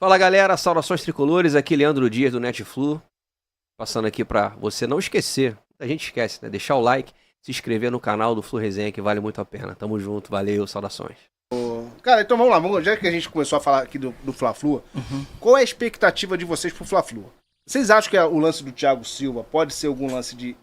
Fala galera, saudações tricolores, aqui Leandro Dias do Netflu, passando aqui pra você não esquecer, a gente esquece, né? Deixar o like, se inscrever no canal do Flu Resenha que vale muito a pena. Tamo junto, valeu, saudações. Cara, então vamos lá, já que a gente começou a falar aqui do Fla-Flu, qual é a expectativa de vocês pro Fla-Flu? Vocês acham que o lance do Thiago Silva pode ser algum lance de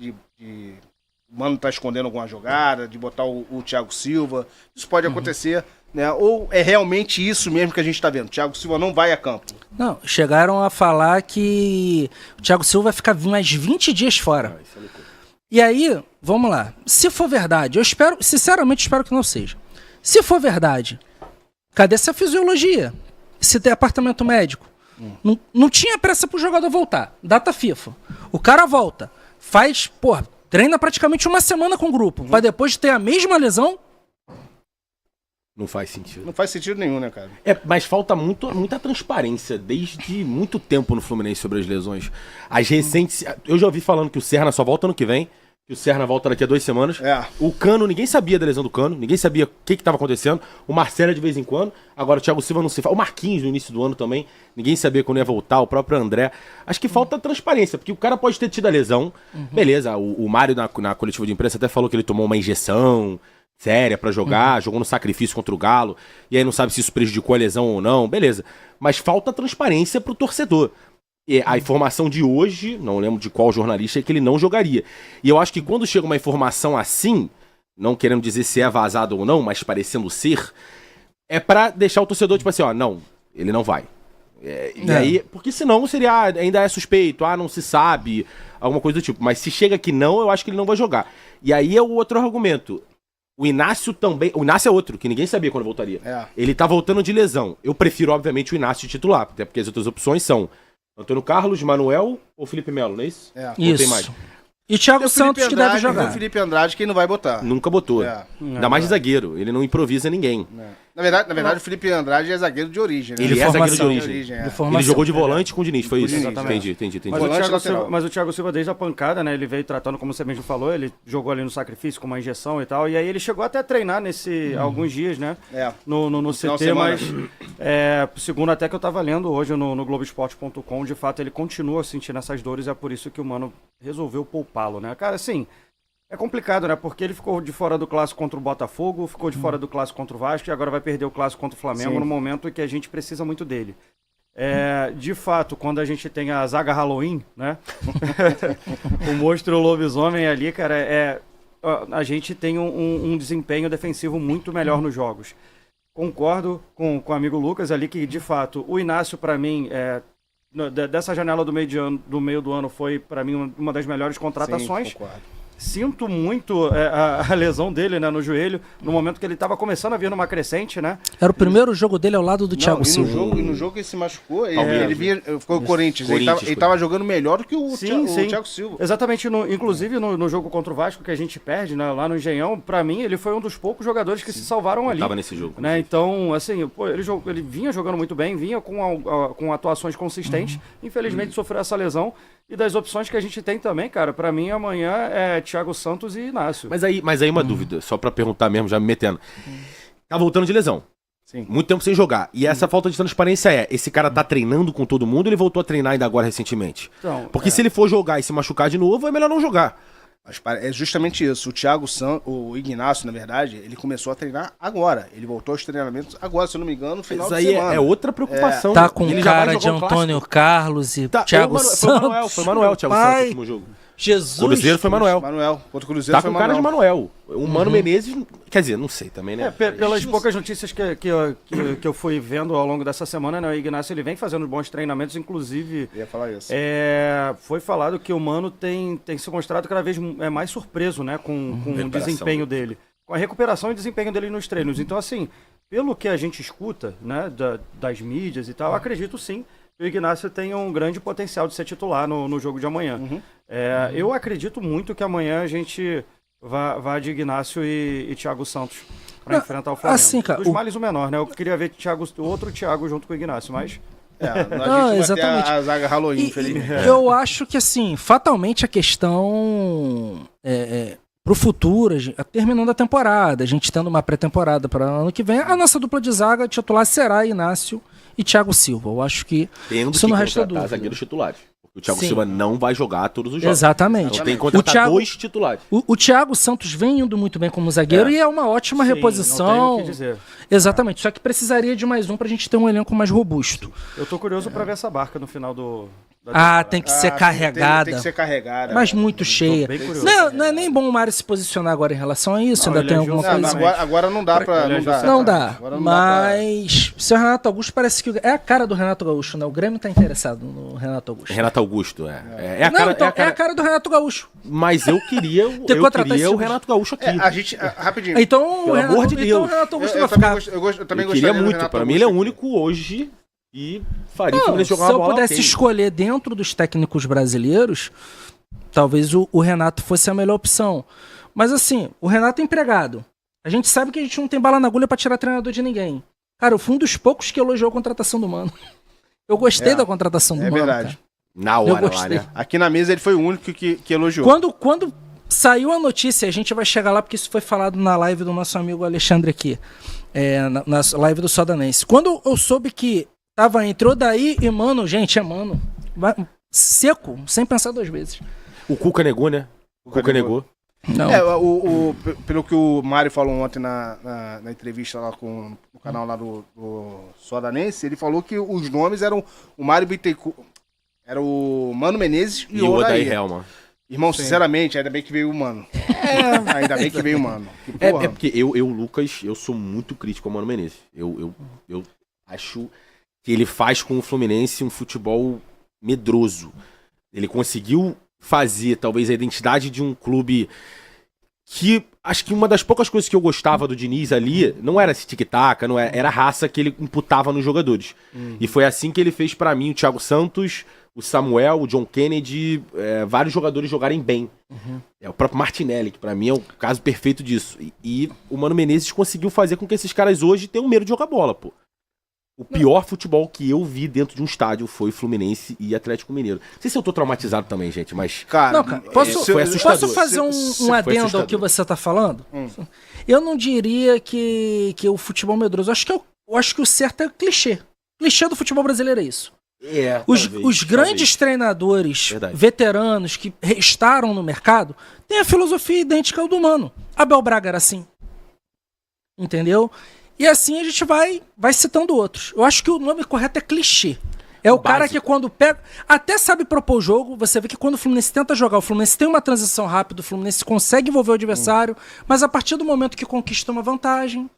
o Mano tá escondendo alguma jogada, de botar o Thiago Silva? Isso pode acontecer, né? Ou é realmente isso mesmo que a gente tá vendo? O Thiago Silva não vai a campo? Não, chegaram a falar que o Thiago Silva vai ficar mais 20 dias fora. E aí, vamos lá. Se for verdade, eu espero, sinceramente espero que não seja. Se for verdade, cadê essa fisiologia? Se tem apartamento médico? Não tinha pressa pro jogador voltar. Data FIFA. O cara volta, faz, treina praticamente uma semana com o grupo, pra depois ter a mesma lesão. Não faz sentido. Não faz sentido nenhum, né, cara? Mas falta muita transparência desde muito tempo no Fluminense sobre as lesões. As recentes... Eu já ouvi falando que o Serna só volta ano que vem, que o Serna volta daqui a 2 semanas. O Cano, ninguém sabia da lesão do Cano, ninguém sabia o que estava acontecendo. O Marcelo de vez em quando, agora o Thiago Silva não se fala. O Marquinhos no início do ano também, ninguém sabia quando ia voltar, o próprio André. Acho que falta transparência, porque o cara pode ter tido a lesão. Beleza, o Mário na coletiva de imprensa até falou que ele tomou uma injeção séria pra jogar, jogou no sacrifício contra o Galo, e aí não sabe se isso prejudicou a lesão ou não, beleza. Mas falta transparência pro torcedor. E a informação de hoje, não lembro de qual jornalista, é que ele não jogaria. E eu acho que quando chega uma informação assim, não querendo dizer se é vazado ou não, mas parecendo ser, é pra deixar o torcedor tipo assim, não, ele não vai. E aí, porque senão seria, ainda é suspeito, não se sabe, alguma coisa do tipo. Mas se chega que não, eu acho que ele não vai jogar. E aí é o outro argumento. O Inácio também... O Inácio é outro, que ninguém sabia quando voltaria. Ele tá voltando de lesão. Eu prefiro, obviamente, o Inácio titular, até porque as outras opções são Antônio Carlos, Manuel ou Felipe Melo, não é isso? Isso. Tem mais. E Thiago Santos, que deve jogar. O Felipe Andrade, quem não vai botar. Nunca botou. Ainda mais de zagueiro. Ele não improvisa ninguém. Na verdade, o Felipe Andrade é zagueiro de origem, né? Ele é zagueiro de origem. Ele jogou de volante com o Diniz, foi isso? Exatamente. Entendi. Mas o Thiago Silva, desde a pancada, né? Ele veio tratando, como você mesmo falou, ele jogou ali no sacrifício com uma injeção e tal. E aí ele chegou até a treinar alguns dias, né? No CT, mas segundo até que eu tava lendo hoje no Globoesporte.com, de fato ele continua sentindo essas dores, é por isso que o Mano resolveu poupá-lo, né? Cara, assim, é complicado, né? Porque ele ficou de fora do clássico contra o Botafogo, ficou de fora do clássico contra o Vasco e agora vai perder o clássico contra o Flamengo no momento em que a gente precisa muito dele. De fato, quando a gente tem a zaga Halloween, né? O monstro e o lobisomem ali, cara, a gente tem um desempenho defensivo muito melhor nos jogos. Concordo com o amigo Lucas ali que, de fato, o Inácio, pra mim, dessa janela do meio do ano foi, pra mim, uma das melhores contratações. Sim, concordo. Sinto muito a lesão dele, né, no joelho, no momento que ele estava começando a vir numa crescente, né? Era o primeiro jogo dele ao lado do Thiago Silva. E no jogo que ele se machucou, ele ficou o Corinthians. Ele estava jogando melhor do que o Thiago Silva. Exatamente, inclusive no jogo contra o Vasco que a gente perde, né, lá no Engenhão, pra mim ele foi um dos poucos jogadores que se salvaram ali. Estava nesse jogo. Né? Então, assim, ele vinha jogando muito bem, vinha com atuações consistentes. Infelizmente sofreu essa lesão. E das opções que a gente tem também, cara, pra mim amanhã é Thiago Santos e Inácio. Mas aí uma dúvida, só pra perguntar mesmo, já me metendo. Tá voltando de lesão. Sim. Muito tempo sem jogar. E essa falta de transparência esse cara tá treinando com todo mundo ou ele voltou a treinar ainda agora recentemente? Então, porque se ele for jogar e se machucar de novo, é melhor não jogar. É justamente isso. O Ignacio, na verdade, ele começou a treinar agora. Ele voltou aos treinamentos agora, se eu não me engano, no final de semana. É outra preocupação. Tá com cara de Antônio Carlos e Thiago Santos. Foi Manuel, Thiago Santos no último jogo. Jesus. O Cruzeiro foi Manuel. Contra o Cruzeiro foi Manuel. Tá com cara de Manuel. O Mano Menezes, quer dizer, não sei também, né? Pelas poucas notícias que eu fui vendo ao longo dessa semana, né, o Ignacio ele vem fazendo bons treinamentos, inclusive... Eu ia falar isso. Foi falado que o Mano tem se mostrado cada vez mais surpreso, né, com o desempenho dele. Com a recuperação e desempenho dele nos treinos. Então, assim, pelo que a gente escuta, né, das mídias e tal, acredito sim que o Ignacio tem um grande potencial de ser titular no jogo de amanhã. Eu acredito muito que amanhã a gente vá de Ignacio e Thiago Santos para enfrentar o Flamengo. Assim, cara, dos males o menor, né? Eu queria ver outro Thiago junto com o Ignacio, mas... exatamente. A zaga Halloween, infelizmente. Eu acho que, assim, fatalmente a questão pro futuro, terminando a temporada, a gente tendo uma pré-temporada para ano que vem, a nossa dupla de zaga titular será Inácio e Thiago Silva. Eu acho que tendo isso que não resta contratar dúvida. zagueiros titulares. Porque o Thiago Sim. Silva não vai jogar todos os jogos. Exatamente. Então tem que contratar 2 titulares. O Thiago Santos vem indo muito bem como zagueiro e é uma ótima reposição. Não tenho o que dizer. Exatamente. Só que precisaria de mais um pra gente ter um elenco mais robusto. Eu tô curioso pra ver essa barca no final do... Tem que ser carregada. Tem que ser carregada. Mas muito cheia. bem curioso. Não é nem bom o Mário se posicionar agora em relação a isso. Não, ainda tem ele alguma ajuda- coisa. Não, Agora não dá pra... Não dá. Agora não dá pra- Mas o seu Renato Augusto parece que é a cara do Renato Gaúcho, né? O Grêmio tá interessado no Renato Augusto. Renato Augusto, é a Não, cara, então, é a cara do Renato Gaúcho. Mas eu queria, que contratar esse o tipo de- Renato Gaúcho aqui. A gente... Rapidinho. Então, Pelo amor de Deus. Então o Renato Augusto vai Eu também ficar. eu também Eu queria gostaria do muito. Renato Pra mim, ele é o Augusto único hoje e faria o Não, Fluminense se jogar uma eu bola. pudesse ok. escolher dentro dos técnicos brasileiros, talvez o Renato fosse a melhor opção. Mas assim, o Renato é empregado. A gente sabe que a gente não tem bala na agulha pra tirar treinador de ninguém. Cara, eu fui um dos poucos que elogiou a contratação do Mano. Eu gostei da contratação do Mano. verdade. Cara. Na Eu hora lá, gostei. né? Aqui na mesa ele foi o único que elogiou. Quando saiu a notícia, a gente vai chegar lá porque isso foi falado na live do nosso amigo Alexandre aqui, na live do Sodanense. Quando eu soube que tava entre Odaí e Mano, gente, é Mano. Seco, sem pensar 2 vezes. O Cuca negou, né? O Cuca negou. Não. Pelo que o Mário falou ontem na entrevista lá com o canal lá do Sodanense, ele falou que os nomes eram o Mário Bittencourt, era o Mano Menezes E o Odaí Odaí. Helman. Irmão, sinceramente, ainda bem que veio o Mano. Ainda bem que veio o Mano. Que porra. É porque eu, Lucas, eu sou muito crítico ao Mano Menezes. Eu acho que ele faz com o Fluminense um futebol medroso. Ele conseguiu fazer, talvez, a identidade de um clube que... Acho que uma das poucas coisas que eu gostava do Diniz ali não era esse tic-tac, era a raça que ele imputava nos jogadores. E foi assim que ele fez pra mim o Thiago Santos, o Samuel, o John Kennedy, vários jogadores jogarem bem. O próprio Martinelli, que pra mim é o caso perfeito disso. E o Mano Menezes conseguiu fazer com que esses caras hoje tenham medo de jogar bola, pô. O pior futebol que eu vi dentro de um estádio foi Fluminense e Atlético Mineiro. Não sei se eu tô traumatizado também, gente, mas... Cara, foi assustador. Posso fazer um adendo ao que você tá falando? Eu não diria que o futebol medroso. Eu acho que o certo é o clichê. Clichê do futebol brasileiro é isso. Os grandes treinadores veteranos que restaram no mercado têm a filosofia idêntica ao do Mano. Abel Braga era assim. Entendeu? E assim a gente vai citando outros. Eu acho que o nome correto é clichê. É o cara que quando pega... Até sabe propor o jogo. Você vê que quando o Fluminense tenta jogar, o Fluminense tem uma transição rápida, o Fluminense consegue envolver o adversário, mas a partir do momento que conquista uma vantagem...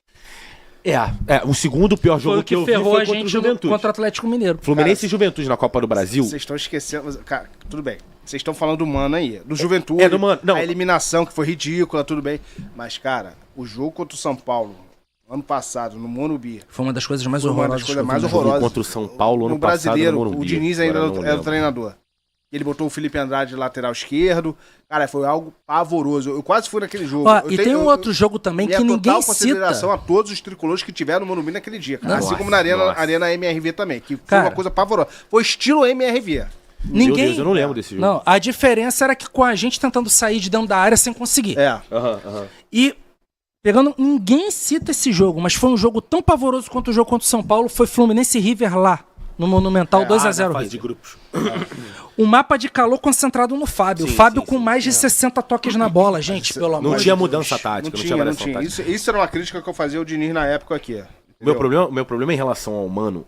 o segundo pior jogo que eu vi ferrou foi a contra o gente Juventude. contra o Atlético Mineiro. Fluminense e Juventude na Copa do Brasil. Vocês estão esquecendo... Cara, tudo bem. Vocês estão falando do Mano aí. Do Juventude. Do Mano. Não. A eliminação que foi ridícula, tudo bem. Mas, cara, o jogo contra o São Paulo... Ano passado, no Morumbi. Foi uma das coisas mais Foi uma horrorosas. das coisas mais horrorosas. Contra o São Paulo ano no brasileiro, passado, no Morumbi. o Diniz ainda era o treinador. Ele botou o Felipe Andrade de lateral esquerdo. Cara, foi algo pavoroso. Eu quase fui naquele jogo. Tem um outro jogo também que ninguém consideração cita. a todos os tricolores que tiveram no Morumbi naquele dia. Cara. Nossa, assim como na Arena MRV também. Que foi uma coisa pavorosa. Foi estilo MRV. Meu Deus, eu não lembro desse jogo. Não, a diferença era que com a gente tentando sair de dentro da área sem conseguir. E... Pegando, ninguém cita esse jogo, mas foi um jogo tão pavoroso quanto o jogo contra o São Paulo, foi Fluminense e River lá, no Monumental 2-0 fase de grupos. Um mapa de calor concentrado no Fábio. Sim, o Fábio sim, com mais de 60 toques na bola, gente, pelo amor de Deus. Não tinha mudança tática, não tinha variação tática. Isso era uma crítica que eu fazia ao Diniz na época aqui. Meu problema em relação ao Mano,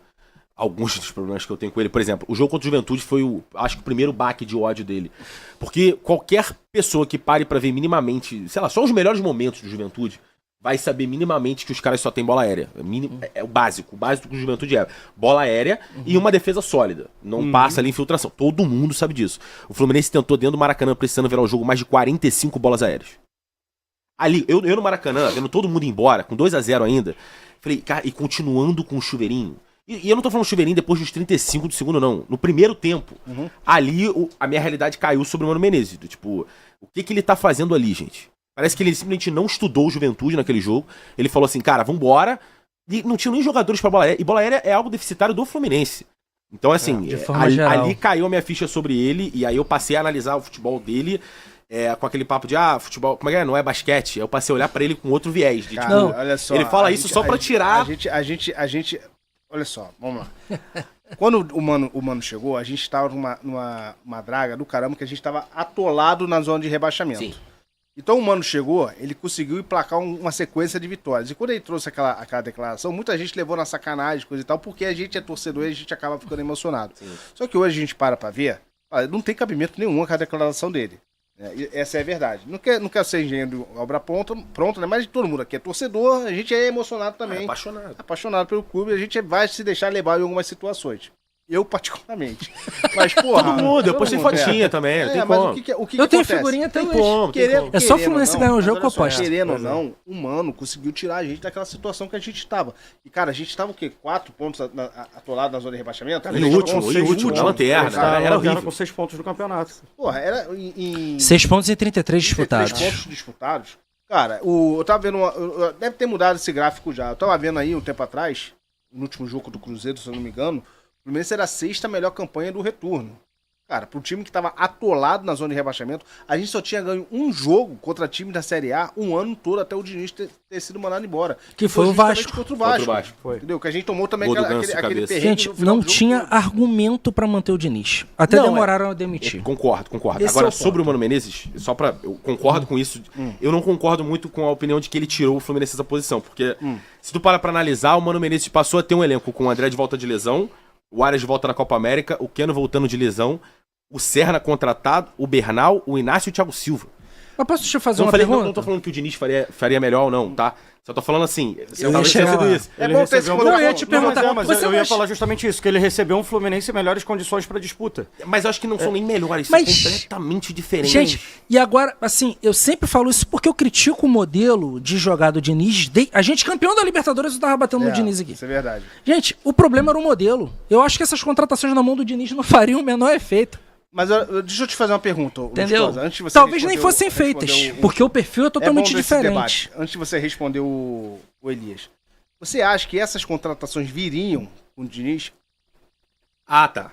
alguns dos problemas que eu tenho com ele, por exemplo, o jogo contra o Juventude foi acho que o primeiro baque de ódio dele. Porque qualquer pessoa que pare pra ver minimamente, sei lá, só os melhores momentos do Juventude, vai saber minimamente que os caras só têm bola aérea. É o básico. O básico do Juventude é bola aérea e uma defesa sólida. Não passa ali infiltração. Todo mundo sabe disso. O Fluminense tentou dentro do Maracanã, precisando virar o jogo, mais de 45 bolas aéreas. Ali, eu no Maracanã, vendo todo mundo embora, com 2-0 ainda, falei, cara, e continuando com o chuveirinho. E eu não tô falando chuveirinho depois dos 35 do segundo, não. No primeiro tempo, ali a minha realidade caiu sobre o Mano Menezes. Tipo, o que ele tá fazendo ali, gente? Parece que ele simplesmente não estudou o Juventude naquele jogo. Ele falou assim, cara, vambora. E não tinha nem jogadores pra bola aérea. E bola aérea é algo deficitário do Fluminense. Então, assim, ali caiu a minha ficha sobre ele. E aí eu passei a analisar o futebol dele com aquele papo de, futebol, como é que é? Não é basquete. Eu passei a olhar pra ele com outro viés. De, cara, olha só. Ele fala isso só pra tirar... A gente olha só, vamos lá. Quando o Mano chegou, a gente tava numa draga do caramba que a gente tava atolado na zona de rebaixamento. Sim. Então o Mano chegou, ele conseguiu emplacar uma sequência de vitórias. E quando ele trouxe aquela declaração, muita gente levou na sacanagem, coisa e tal, porque a gente é torcedor e a gente acaba ficando emocionado. Sim. Só que hoje a gente para pra ver, não tem cabimento nenhum com a declaração dele. Essa é a verdade. Não quer ser engenheiro de obra pronta, né? Mas todo mundo aqui é torcedor, a gente é emocionado também. Apaixonado pelo clube, a gente vai se deixar levar em algumas situações. Eu, particularmente. Mas, porra... Todo mundo, eu postei fotinha também. Mas o que eu tenho figurinha até hoje. É só o Fluminense ganhar um jogo que eu posto. Querendo ou não, o Mano conseguiu tirar a gente daquela situação que a gente estava. E, cara, a gente estava o quê? 4 pontos atolados na zona de rebaixamento? Cara, no último, na lanterna. Era horrível. Com 6 pontos no campeonato. Porra, era 6 pontos e 33 disputados. 6 pontos disputados. Cara, eu tava vendo... deve ter mudado esse gráfico já. Eu tava vendo aí um tempo atrás, no último jogo do Cruzeiro, se eu não me engano, o Fluminense era a 6ª melhor campanha do retorno. Cara, pro time que tava atolado na zona de rebaixamento, a gente só tinha ganho um jogo contra time da Série A um ano todo até o Diniz ter sido mandado embora. Que foi o Vasco. Contra o Vasco. Foi. Entendeu? Que a gente tomou também aquele perrengue. Gente, não tinha argumento pra manter o Diniz. Até demoraram a demitir. Concordo. Agora, sobre o Mano Menezes, eu concordo com isso. Eu não concordo muito com a opinião de que ele tirou o Fluminense dessa posição. Porque se tu para pra analisar, o Mano Menezes passou a ter um elenco com o André de volta de lesão, o Arias de volta na Copa América, o Keno voltando de lesão, o Serna contratado, o Bernal, o Inácio e o Thiago Silva. Mas posso te fazer uma pergunta? Não tô falando que o Diniz faria melhor ou não, tá? Só tô falando assim, eu ia chegar lá. É bom ter esse Eu ia te perguntar, eu ia falar justamente isso, que ele recebeu um Fluminense em melhores condições pra disputa. Mas eu acho que não são nem melhores, são completamente diferentes. Gente, e agora, assim, eu sempre falo isso porque eu critico o modelo de jogar do Diniz. A gente, campeão da Libertadores, eu tava batendo no Diniz aqui. Isso é verdade. Gente, o problema era o modelo. Eu acho que essas contratações na mão do Diniz não fariam o menor efeito. Mas deixa eu te fazer uma pergunta, entendeu? Antes de você talvez nem fossem feitas, porque o perfil é totalmente diferente. Antes de você responder o Elias, você acha que essas contratações viriam com o Diniz? Ah, tá.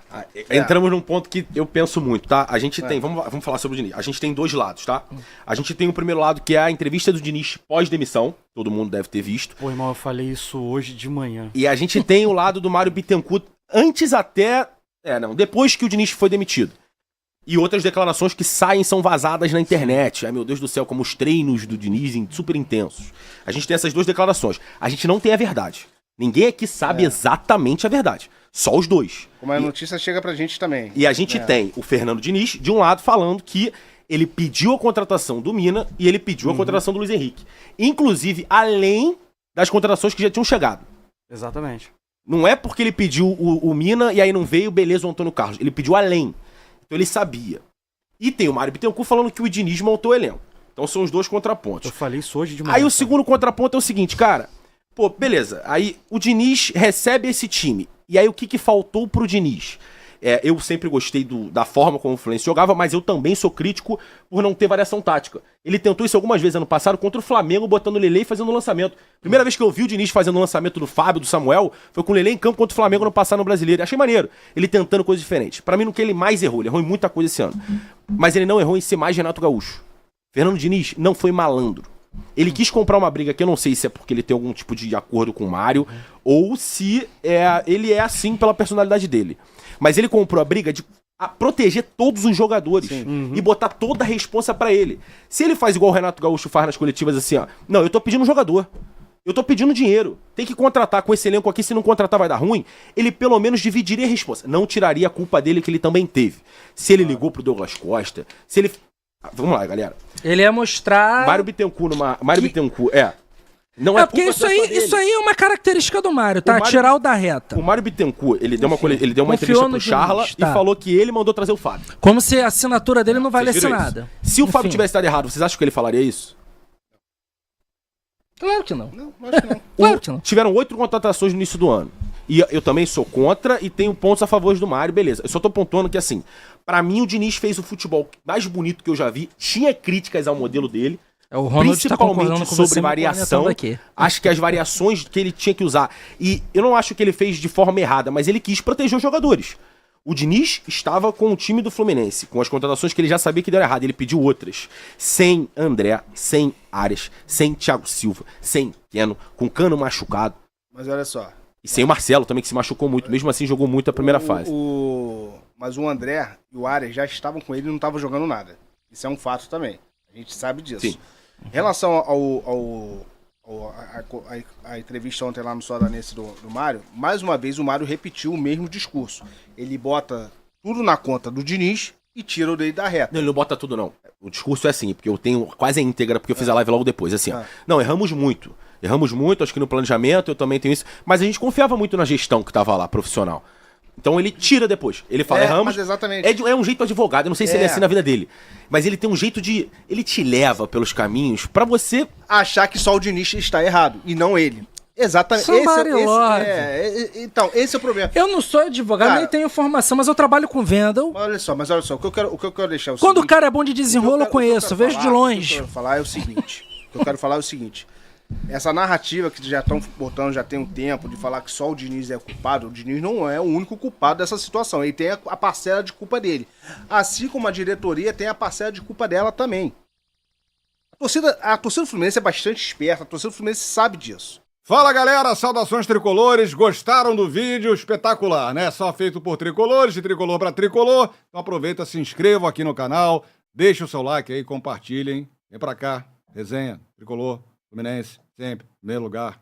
Entramos num ponto que eu penso muito, tá? A gente tem, vamos falar sobre o Diniz. A gente tem 2 lados, tá? A gente tem o primeiro lado, que é a entrevista do Diniz pós-demissão. Todo mundo deve ter visto. Pô, irmão, eu falei isso hoje de manhã. E a gente tem o lado do Mário Bittencourt antes até... depois que o Diniz foi demitido. E outras declarações que saem são vazadas na internet. Ai, meu Deus do céu, como os treinos do Diniz super intensos. A gente tem essas 2 declarações. A gente não tem a verdade. Ninguém aqui sabe exatamente a verdade. Só os 2. Como a notícia chega pra gente também. E a gente tem o Fernando Diniz, de um lado, falando que ele pediu a contratação do Mina e ele pediu a contratação do Luiz Henrique. Inclusive, além das contratações que já tinham chegado. Exatamente. Não é porque ele pediu o Mina e aí não veio, beleza, o Antônio Carlos. Ele pediu além. Então ele sabia. E tem o Mário Bittencourt falando que o Diniz montou o elenco. Então são os 2 contrapontos. Eu falei isso hoje de manhã. Aí o segundo contraponto é o seguinte, cara. Pô, beleza. Aí o Diniz recebe esse time. E aí o que faltou pro Diniz? Eu sempre gostei da forma como o Fluminense jogava, mas eu também sou crítico por não ter variação tática. Ele tentou isso algumas vezes ano passado contra o Flamengo, botando o Lelê e fazendo o lançamento. Primeira vez que eu vi o Diniz fazendo o lançamento do Fábio, do Samuel, foi com o Lelê em campo contra o Flamengo no passado no Brasileiro. Achei maneiro. Ele tentando coisas diferentes. Pra mim, no que ele mais errou. Ele errou em muita coisa esse ano. Mas ele não errou em ser mais Renato Gaúcho. Fernando Diniz não foi malandro. Ele quis comprar uma briga que eu não sei se é porque ele tem algum tipo de acordo com o Mário ou se ele é assim pela personalidade dele. Mas ele comprou a briga de proteger todos os jogadores e botar toda a responsa pra ele. Se ele faz igual o Renato Gaúcho faz nas coletivas assim, ó, não, eu tô pedindo um jogador, eu tô pedindo dinheiro, tem que contratar com esse elenco aqui, se não contratar vai dar ruim, ele pelo menos dividiria a responsa, não tiraria a culpa dele que ele também teve. Se ele ligou pro Douglas Costa, se ele... Vamos lá, galera. Ele ia mostrar... Mário Bittencourt, não é porque isso aí é uma característica do Mário, tá? Tirar o da reta. O Mário Bittencourt, ele deu uma entrevista pro Charla e falou que ele mandou trazer o Fábio. Como se a assinatura dele não valesse nada. Se o Fábio tivesse dado errado, vocês acham que ele falaria isso? Claro que não. Não, acho que não. Claro que não. Tiveram 8 contratações no início do ano. E eu também sou contra e tenho pontos a favor do Mário, beleza. Eu só tô pontuando que, assim, pra mim o Diniz fez o futebol mais bonito que eu já vi. Tinha críticas ao modelo dele. O Ronald principalmente sobre variação. Acho que as variações que ele tinha que usar. E eu não acho que ele fez de forma errada, mas ele quis proteger os jogadores. O Diniz estava com o time do Fluminense, com as contratações que ele já sabia que deram errado. Ele pediu outras. Sem André, sem Arias, sem Thiago Silva, sem Keno, com Cano machucado. Mas olha só, E sem o Marcelo também, que se machucou muito. Mesmo assim, jogou muito a primeira fase. Mas o André e o Arias já estavam com ele e não estavam jogando nada. Isso é um fato também. A gente sabe disso. Sim. Em relação a entrevista ontem lá no Sodanense do Mário, mais uma vez o Mário repetiu o mesmo discurso. Ele bota tudo na conta do Diniz e tira o dele da reta. Não, ele não bota tudo, não. O discurso é assim, porque eu tenho quase a íntegra, porque eu fiz a live logo depois. Assim, ó. Não, erramos muito. Erramos muito, acho que no planejamento eu também tenho isso. Mas a gente confiava muito na gestão que tava lá, profissional. Então ele tira depois. Ele fala, erramos. Mas exatamente. É um jeito advogado, eu não sei se ele é assim na vida dele. Mas ele tem um jeito de... Ele te leva pelos caminhos pra você... achar que só o Diniz está errado, e não ele. Exatamente. Então, esse é o problema. Eu não sou advogado, nem tenho formação, mas eu trabalho com venda. Olha só, o que eu quero deixar Quando o cara é bom de desenrolo, eu conheço, vejo de longe. O que eu quero falar é o seguinte. Essa narrativa que já estão botando já tem um tempo de falar que só o Diniz é culpado, o Diniz não é o único culpado dessa situação. Ele tem a parcela de culpa dele. Assim como a diretoria tem a parcela de culpa dela também. A torcida do Fluminense é bastante esperta, a torcida do Fluminense sabe disso. Fala galera, saudações tricolores, gostaram do vídeo? Espetacular, né? Só feito por tricolores, de tricolor para tricolor. Então aproveita, se inscreva aqui no canal, deixa o seu like aí, compartilhem. Vem pra cá, resenha, tricolor, Fluminense, sempre, em primeiro lugar.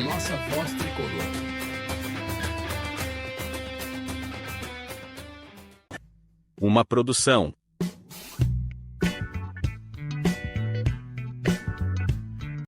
Nossa voz tricolor. Uma produção